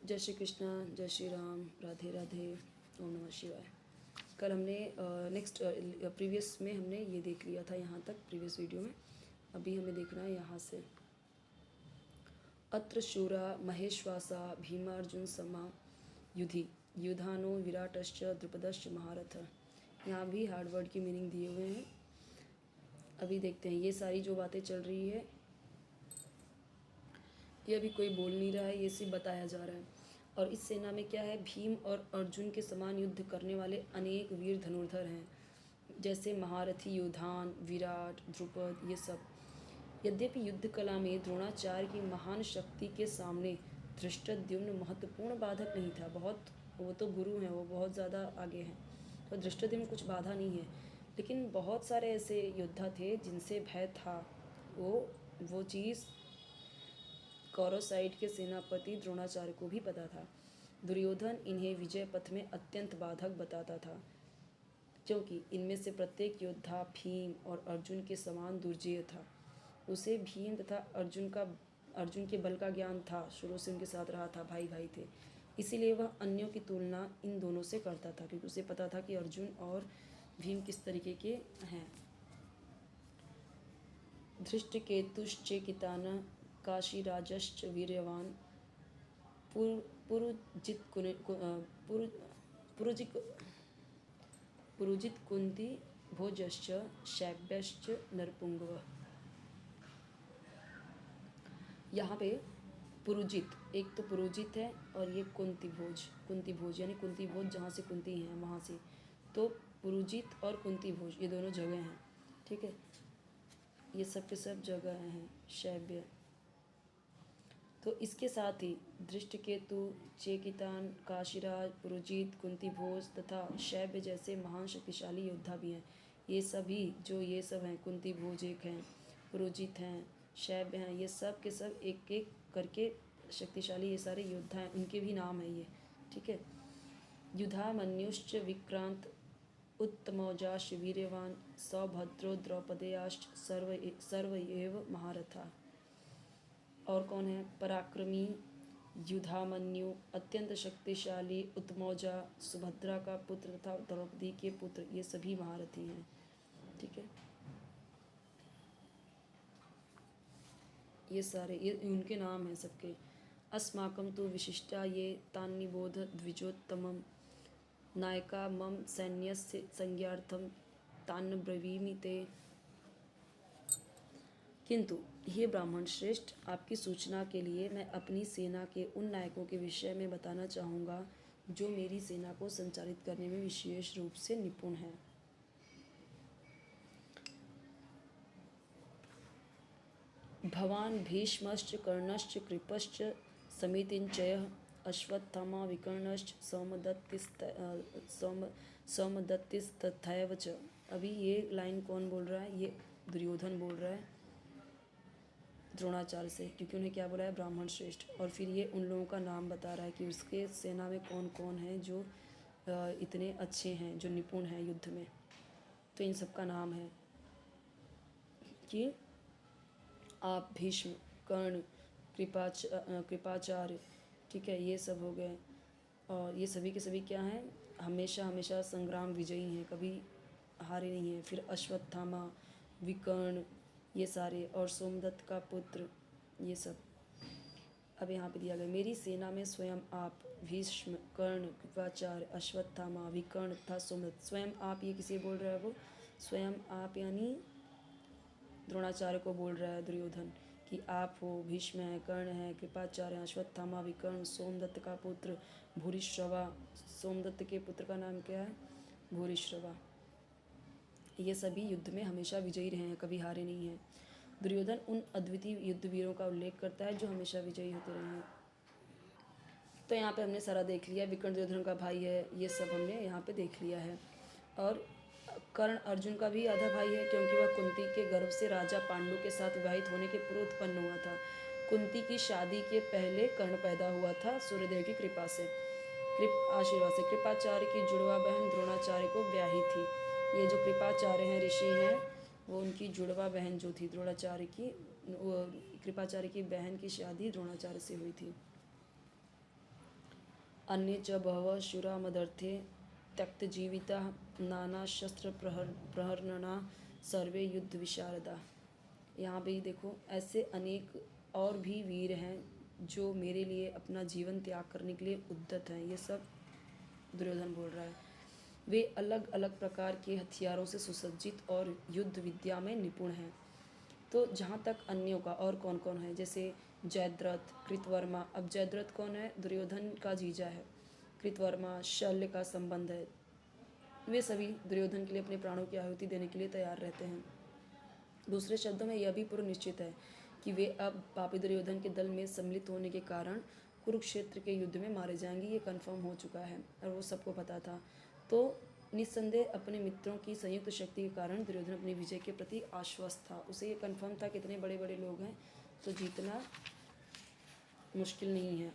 जय श्री कृष्णा, जय श्री राम, राधे राधे, ओम नमः शिवाय। कल हमने प्रीवियस में हमने ये देख लिया था यहाँ तक, प्रीवियस वीडियो में। अभी हमें देखना है यहाँ से। अत्र शूरा महेश्वासा भीमार्जुन समा युधि युधानो विराटश्च द्रुपदश्च महारथ। यहाँ भी हार्ड वर्ड की मीनिंग दिए हुए हैं। अभी देखते हैं, ये सारी जो बातें चल रही है ये अभी कोई बोल नहीं रहा है, ये सिर्फ बताया जा रहा है। और इस सेना में क्या है, भीम और अर्जुन के समान युद्ध करने वाले अनेक वीर धनुर्धर हैं, जैसे महारथी युधान, विराट, द्रुपद, ये सब। यद्यपि युद्ध कला में द्रोणाचार्य की महान शक्ति के सामने धृष्टद्युम्न महत्वपूर्ण बाधक नहीं था। वो तो गुरु हैं, वो बहुत ज़्यादा आगे हैं, तो धृष्टद्युम्न कुछ बाधा नहीं है। लेकिन बहुत सारे ऐसे योद्धा थे जिनसे भय था। वो चीज़ कौरव साइड के सेनापति द्रोणाचार्य को भी पता था। दुर्योधन इन्हें विजय पथ में अत्यंत बाधक बताता था, क्योंकि इनमें से प्रत्येक योद्धा भीम और अर्जुन के समान दुर्जेय था। उसे भीम तथा अर्जुन के बल का ज्ञान था, शुरू से उनके साथ रहा था, भाई भाई थे। इसीलिए वह अन्यों की तुलना इन दोनों से करता था, क्योंकि उसे पता था कि अर्जुन और भीम किस तरीके के हैं। धृष्टकेतुश्चेकितान काशीराजश्च वीर्यवान पुरुजित कुंती भोजश्च शैब्यश्च नरपुंगव। यहाँ पे पुरुजित, एक तो पुरुजित है और ये कुंती भोज यानी कुंती भोज जहाँ से कुंती हैं वहाँ से। तो पुरुजित और कुंती भोज ये दोनों जगह हैं, ठीक है। ये सब के सब जगह हैं। शैब्य, तो इसके साथ ही धृष्टकेतु, चेकितान, काशीराज, पुरुजित, कुंती भोज तथा शैब्य जैसे महान शक्तिशाली योद्धा भी हैं। ये सभी जो ये सब हैं, कुंती भोज एक हैं, पुरुजित हैं, शैब्य हैं, ये सब के सब एक एक करके शक्तिशाली ये सारे योद्धा हैं, उनके भी नाम हैं ये, ठीक है। युधामन्युश्च विक्रांत उत्तमौजाश्च वीर्यवान सौभद्रो द्रौपदेयाश्च सर्व एव महारथा। और कौन है, पराक्रमी युधामन्यु, अत्यंत शक्तिशाली उत्तमौजा, सुभद्रा का पुत्र तथा द्रौपदी के पुत्र, ये सभी महारथी हैं, ठीक है। ये सारे ये उनके नाम हैं सबके। अस्माकं तु विशिष्टा ये तान्निबोध द्विजोत्तमं नायका मम सैन्यस्य संज्ञार्थं तान् ब्रवीमि ते। किंतु हे ब्राह्मण श्रेष्ठ, आपकी सूचना के लिए मैं अपनी सेना के उन नायकों के विषय में बताना चाहूँगा जो मेरी सेना को संचालित करने में विशेष रूप से निपुण हैं। भवान भीष्मश्च कर्णश्च कृपश्च समितिञ्चयः अश्वत्थामा विकर्णश्च सौमदत्तिस्तथैव च। अभी ये लाइन कौन बोल रहा है, ये दुर्योधन बोल रहा है द्रोणाचार्य से, क्योंकि उन्हें क्या बोला है, ब्राह्मण श्रेष्ठ। और फिर ये उन लोगों का नाम बता रहा है कि उसके सेना में कौन कौन है जो इतने अच्छे हैं, जो निपुण हैं युद्ध में। तो इन सब का नाम है कि आप भीष्म, कर्ण, कृपाचार्य, ठीक है, ये सब हो गए। और ये सभी के सभी क्या हैं, हमेशा हमेशा संग्राम विजयी हैं, कभी हारे नहीं हैं। फिर अश्वत्थामा, विकर्ण, ये सारे, और सोमदत्त का पुत्र, ये सब। अब यहाँ पे दिया गया, मेरी सेना में स्वयं आप, भीष्म, कर्ण, कृपाचार्य, अश्वत्थामा, विकर्ण तथा सोमदत्त। स्वयं आप ये किसे बोल रहा है, वो स्वयं आप यानी द्रोणाचार्य को बोल रहा है दुर्योधन कि आप हो, भीष्म है, कर्ण है, कृपाचार्य, अश्वत्थामा, विकर्ण, सोमदत्त का पुत्र भूरिश्रवा। सोमदत्त के पुत्र का नाम क्या है, भूरिश्रवा। ये सभी युद्ध में हमेशा विजयी रहे हैं, कभी हारे नहीं हैं। दुर्योधन उन अद्वितीय युद्धवीरों का उल्लेख करता है जो हमेशा विजयी होते रहे हैं। तो यहाँ पे हमने सारा देख लिया, विकर्ण दुर्योधन का भाई है, ये सब हमने यहाँ पे देख लिया है। और कर्ण अर्जुन का भी आधा भाई है, क्योंकि वह कुंती के गर्भ से राजा पांडु के साथ विवाहित होने के पूर्व उत्पन्न हुआ था। कुंती की शादी के पहले कर्ण पैदा हुआ था सूर्यदेव की कृपा से, आशीर्वाद से। कृपाचार्य की जुड़वा बहन द्रोणाचार्य को ब्याही थी। ये जो कृपाचार्य हैं, ऋषि हैं, वो उनकी जुड़वा बहन जो थी द्रोणाचार्य की, कृपाचार्य की बहन की शादी द्रोणाचार्य से हुई थी। अन्ये च बहवः शूरा मदर्थे त्यक्तजीविता नाना शस्त्र प्रहरणा सर्वे युद्ध विशारदा। यहाँ पे ही देखो ऐसे अनेक और भी वीर हैं जो मेरे लिए अपना जीवन त्याग करने के लिए उद्यत हैं। ये सब दुर्योधन बोल रहा है। वे अलग अलग प्रकार के हथियारों से सुसज्जित और युद्ध विद्या में निपुण हैं। तो जहाँ तक अन्यों का और कौन कौन है, जैसे जयद्रथ, कृतवर्मा। अब जयद्रथ कौन है? दुर्योधन का जीजा है। कृतवर्मा, शल्य का संबंध है। वे सभी दुर्योधन के लिए अपने प्राणों की आहुति देने के लिए तैयार रहते हैं। दूसरे शब्दों में यह भी पूर्ण निश्चित है कि वे अब पापी दुर्योधन के दल में सम्मिलित होने के कारण कुरुक्षेत्र के युद्ध में मारे जाएंगे। ये कंफर्म हो चुका है और वो सबको पता था। तो निस्संदेह अपने मित्रों की संयुक्त शक्ति के कारण दुर्योधन अपनी विजय के प्रति आश्वस्त था। उसे ये कंफर्म था कि इतने बड़े बड़े लोग हैं तो जीतना मुश्किल नहीं है।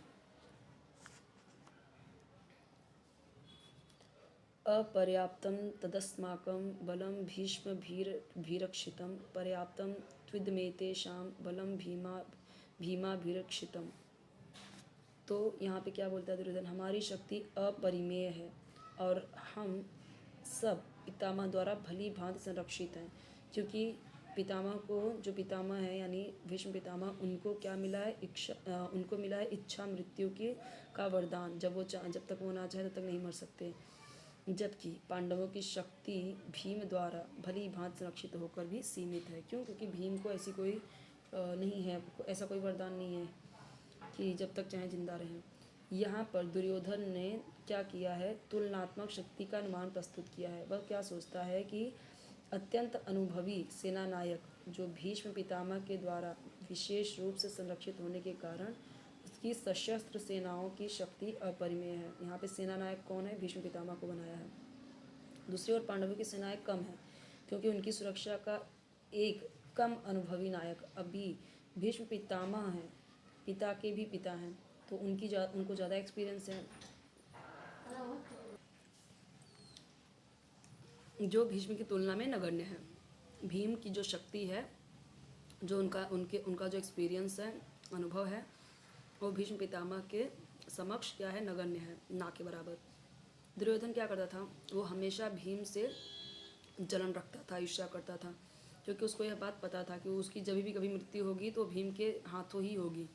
अपर्याप्तं तदस्माकं बलं भीष्मभिरक्षितं पर्याप्तं त्विदमेतेषां बलं भीमाभिरक्षितम्। तो यहाँ पे क्या बोलता है दुर्योधन? हमारी शक्ति अपरिमेय है और हम सब पितामह द्वारा भली भांति संरक्षित हैं। क्योंकि पितामह को, जो पितामह है यानी भीष्म पितामह, उनको क्या मिला है? उनको मिला है इच्छा मृत्यु की का वरदान। जब तक वो ना चाहे तब तक नहीं मर सकते। जबकि पांडवों की शक्ति भीम द्वारा भली भांति संरक्षित होकर भी सीमित है। क्यों? क्योंकि भीम को ऐसी कोई नहीं है, ऐसा कोई वरदान नहीं है कि जब तक चाहे जिंदा रहें। यहाँ पर दुर्योधन ने क्या किया है? तुलनात्मक शक्ति का अनुमान प्रस्तुत किया है। वह क्या सोचता है कि अत्यंत अनुभवी सेनानायक जो भीष्म पितामह के द्वारा विशेष रूप से संरक्षित होने के कारण उसकी सशस्त्र सेनाओं की शक्ति अपरिमेय है। यहाँ पे सेनानायक कौन है? भीष्म पितामह को बनाया है। दूसरी ओर पांडवों की सेनाएं कम है क्योंकि उनकी सुरक्षा का एक कम अनुभवी नायक अभी भीष्म पितामह हैं, पिता के भी पिता हैं, तो उनको ज़्यादा एक्सपीरियंस है, जो भीष्म की तुलना में नगण्य है। भीम की जो शक्ति है, जो उनका जो एक्सपीरियंस है, अनुभव है, वो भीष्म पितामह के समक्ष क्या है? नगण्य है, ना के बराबर। दुर्योधन क्या करता था? वो हमेशा भीम से जलन रखता था, ईर्ष्या करता था, क्योंकि उसको यह बात पता था कि उसकी जब भी कभी मृत्यु होगी तो भीम के हाथों ही होगी।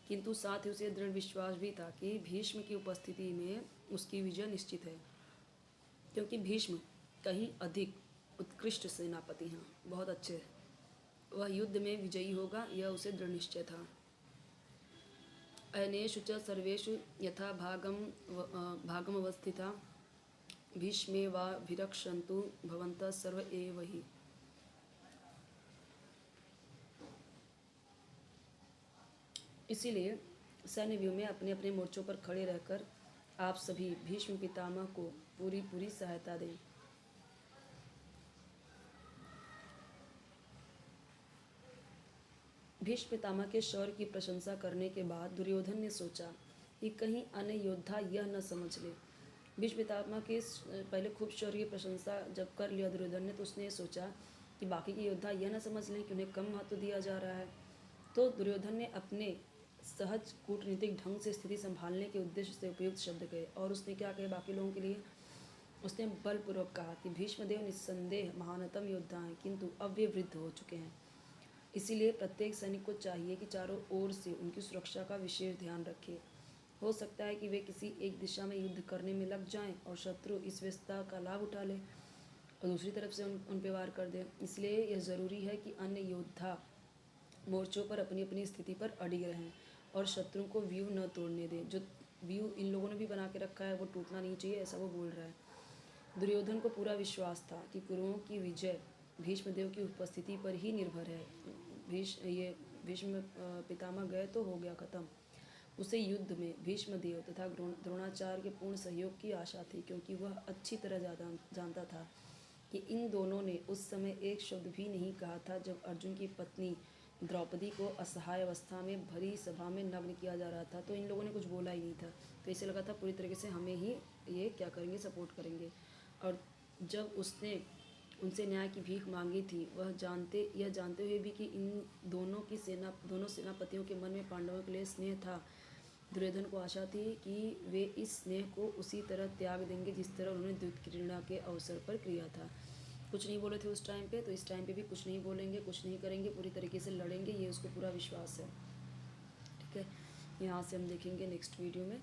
किंतु साथ ही उसे दृढ़ विश्वास भी था कि भीष्म की उपस्थिति में उसकी विजय निश्चित है, क्योंकि भीष्म कहीं अधिक उत्कृष्ट सेनापति हैं, बहुत अच्छे हैं। वह युद्ध में विजयी होगा, यह उसे दृढ़ निश्चय था। अनेषु च सर्वेषु यथा भागमवस्थिता भीष्मेवाभिरक्षन्तु भवन्तः सर्व एव हि। इसीलिए सैन्य व्यूह में अपने अपने मोर्चों पर खड़े रहकर आप सभी भीष्म पितामह को पूरी पूरी सहायता दें। भीष्म पितामह के शौर्य की प्रशंसा करने के बाद दुर्योधन ने सोचा कि कहीं अन्य योद्धा यह न समझ ले। भीष्म पितामह के पहले खूब शौर्य की प्रशंसा जब कर लिया दुर्योधन ने, तो उसने ये सोचा कि बाकी के योद्धा यह न समझ लें कि उन्हें कम महत्व दिया जा रहा है। तो दुर्योधन ने अपने सहज कूटनीतिक ढंग से स्थिति संभालने के उद्देश्य से उपयुक्त शब्द कहे, और उसने क्या कहे बाकी लोगों के लिए? उसने बलपूर्वक कहा कि भीष्मदेव निस्संदेह महानतम योद्धा हैं, किंतु अब वे वृद्ध हो चुके हैं। इसीलिए प्रत्येक सैनिक को चाहिए कि चारों ओर से उनकी सुरक्षा का विशेष ध्यान रखे। हो सकता है कि वे किसी एक दिशा में युद्ध करने में लग जाएं और शत्रु इस व्यस्तता का लाभ उठा ले और दूसरी तरफ से उन पर वार कर दे। इसलिए यह ज़रूरी है कि अन्य योद्धा मोर्चों पर अपनी अपनी स्थिति पर अड़िग रहें और शत्रु को व्यू न तोड़ने दें। जो व्यू इन लोगों ने भी बना के रखा है वो टूटना नहीं चाहिए, ऐसा वो बोल रहा है। दुर्योधन को पूरा विश्वास था कि कुरुओं की विजय भीष्मदेव की उपस्थिति पर ही निर्भर है। भीष्म पितामह गए तो हो गया खत्म। उसे युद्ध में भीष्मदेव तथा द्रोणाचार्य के पूर्ण सहयोग की आशा थी, क्योंकि वह अच्छी तरह जानता था कि इन दोनों ने उस समय एक शब्द भी नहीं कहा था जब अर्जुन की पत्नी द्रौपदी को असहाय अवस्था में भरी सभा में नग्न किया जा रहा था। तो इन लोगों ने कुछ बोला ही नहीं था, तो इसे लगा था पूरी तरीके से हमें ही ये क्या करेंगे, सपोर्ट करेंगे। और जब उसने उनसे न्याय की भीख मांगी थी, यह जानते हुए भी कि इन दोनों सेनापतियों के मन में पांडवों के लिए स्नेह था, दुर्योधन को आशा थी कि वे इस स्नेह को उसी तरह त्याग देंगे जिस तरह उन्होंने द्युतक्रीड़ा के अवसर पर किया था। कुछ नहीं बोले थे उस टाइम पे, तो इस टाइम पे भी कुछ नहीं बोलेंगे, कुछ नहीं करेंगे, पूरी तरीके से लड़ेंगे, ये उसको पूरा विश्वास है। ठीक है, यहाँ से हम देखेंगे नेक्स्ट वीडियो में।